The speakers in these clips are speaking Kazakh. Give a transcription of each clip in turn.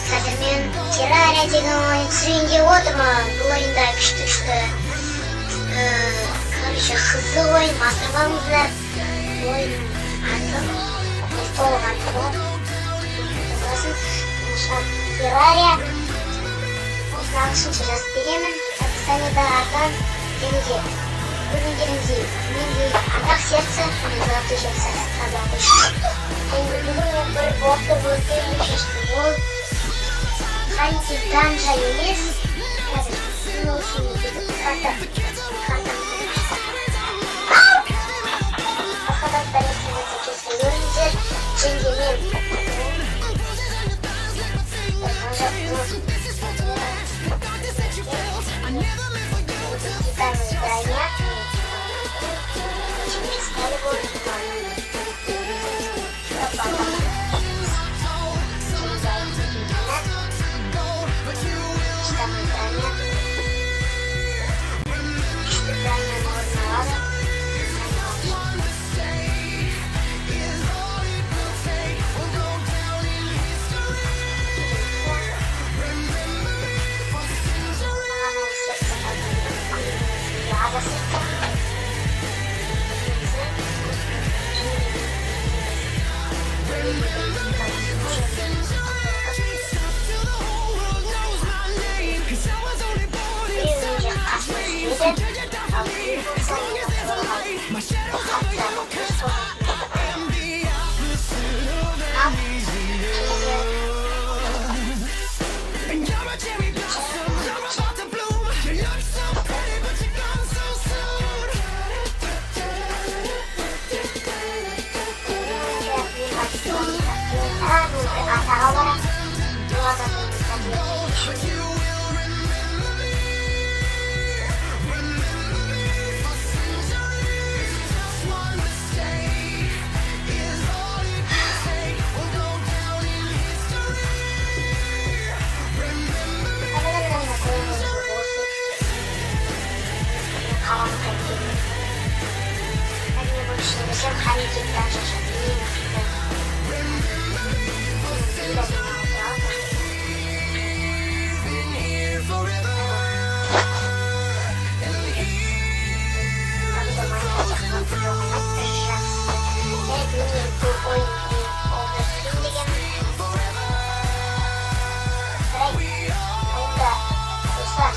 Қазір мен террария деген ойын түсірейін деп отырмын. Бұл ойында күшті короче, қызық ойын, масырмаңыздар. Ойын аты толық аты ғой. Террария. Осыны ағылшынша жазып беремін. Описаниеда артынан және де көргендеріңіздей менде ардақ сердце, золотой сердце қазақ үшін. Енді бүгін мен бір блогты өткізіп шештім. Ол Халити Ганжа емес. Қазір мен үшін картам. Басқадақтар естімесе келсе көріңіздер. Және мен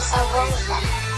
Salvando